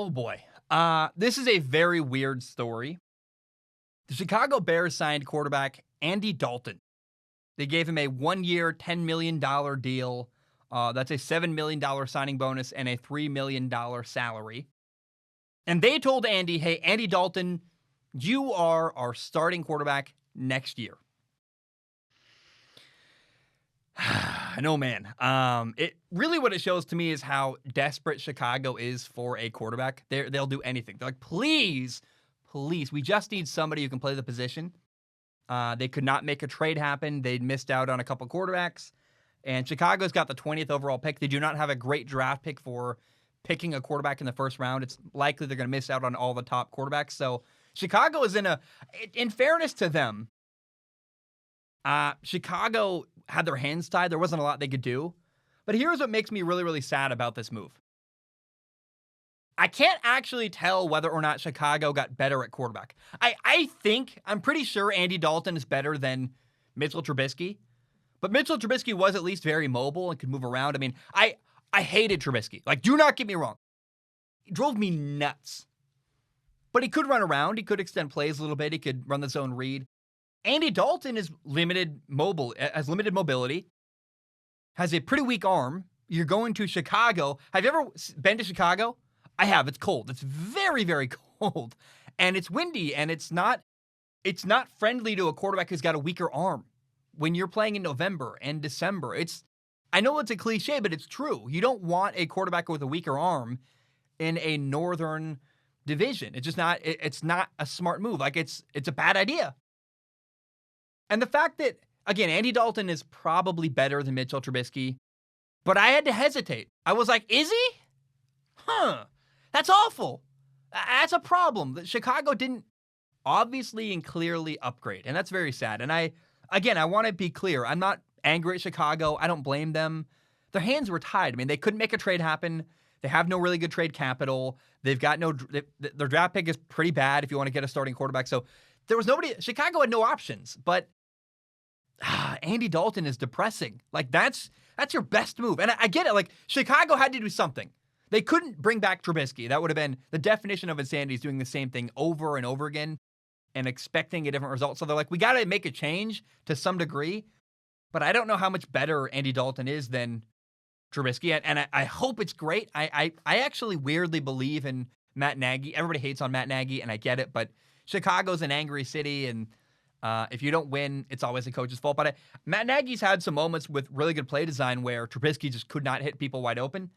Oh boy. This is a very weird story. The Chicago Bears signed quarterback Andy Dalton. They gave him a 1-year, $10 million deal. That's a $7 million signing bonus and a $3 million salary. And they told Andy, hey, Andy Dalton, you are our starting quarterback next year. I know, man. It really what it shows to me is how desperate Chicago is for a quarterback. They'll do anything. They're like, please, we just need somebody who can play the position. They could not make a trade happen. They'd missed out on a couple quarterbacks. And Chicago's got the 20th overall pick. They do not have a great draft pick for picking a quarterback in the first round. It's likely they're going to miss out on all the top quarterbacks. So Chicago is in fairness to them, Chicago had their hands tied. There wasn't a lot they could do. But here's what makes me really, really sad about this move. I can't actually tell whether or not Chicago got better at quarterback. I'm pretty sure Andy Dalton is better than Mitchell Trubisky. But Mitchell Trubisky was at least very mobile and could move around. I mean, I hated Trubisky. Like, do not get me wrong. He drove me nuts. But he could run around. He could extend plays a little bit. He could run the zone read. Andy Dalton has limited mobility, has a pretty weak arm. You're going to Chicago. Have you ever been to Chicago? I have. It's cold. It's very, very cold. And it's windy, and it's not friendly to a quarterback who's got a weaker arm when you're playing in November and December. I know it's a cliche, but it's true. You don't want a quarterback with a weaker arm in a northern division. It's not a smart move. Like, it's a bad idea. And the fact that, again, Andy Dalton is probably better than Mitchell Trubisky, but I had to hesitate. I was like, is he? That's awful. That's a problem. Chicago didn't obviously and clearly upgrade, and that's very sad. And I want to be clear. I'm not angry at Chicago. I don't blame them. Their hands were tied. I mean, they couldn't make a trade happen. They have no really good trade capital. They've got their draft pick is pretty bad if you want to get a starting quarterback. So there was nobody. Chicago had no options, but Andy Dalton is depressing. Like, that's your best move. And I get it. Like, Chicago had to do something. They couldn't bring back Trubisky. That would have been the definition of insanity, is doing the same thing over and over again and expecting a different result. So they're like, we got to make a change to some degree. But I don't know how much better Andy Dalton is than Trubisky. And I hope it's great. I actually weirdly believe in Matt Nagy. Everybody hates on Matt Nagy, and I get it. But Chicago's an angry city, and if you don't win, it's always the coach's fault. But Matt Nagy's had some moments with really good play design where Trubisky just could not hit people wide open.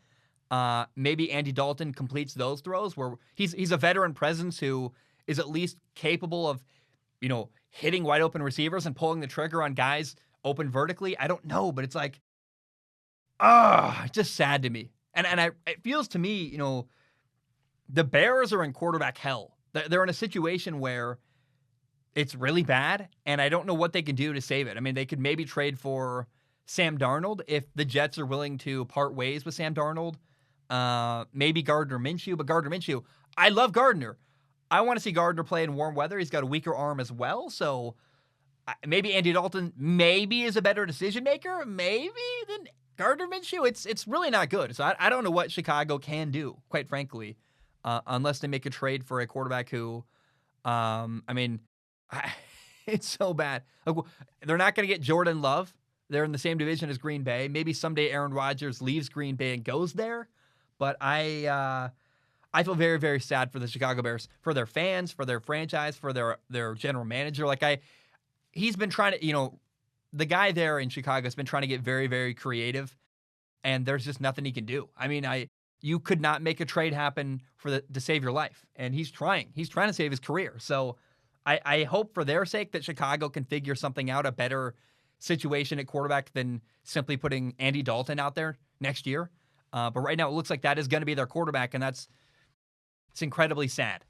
Maybe Andy Dalton completes those throws where he's a veteran presence who is at least capable of, hitting wide open receivers and pulling the trigger on guys open vertically. I don't know, but it's like, it's just sad to me. And it feels to me, the Bears are in quarterback hell. They're in a situation where it's really bad, and I don't know what they can do to save it. I mean, they could maybe trade for Sam Darnold if the Jets are willing to part ways with Sam Darnold. Maybe Gardner Minshew, but Gardner Minshew, I love Gardner. I want to see Gardner play in warm weather. He's got a weaker arm as well, so maybe Andy Dalton is a better decision maker, maybe than Gardner Minshew. It's really not good. So I don't know what Chicago can do, quite frankly, unless they make a trade for a quarterback who, it's so bad. They're not going to get Jordan Love. They're in the same division as Green Bay. Maybe someday Aaron Rodgers leaves Green Bay and goes there. But I feel very, very sad for the Chicago Bears, for their fans, for their franchise, for their general manager. He's been trying to, the guy there in Chicago has been trying to get very, very creative, and there's just nothing he can do. I mean, you could not make a trade happen to save your life, and he's trying. He's trying to save his career. So I hope for their sake that Chicago can figure something out, a better situation at quarterback than simply putting Andy Dalton out there next year. But right now it looks like that is going to be their quarterback, and it's incredibly sad.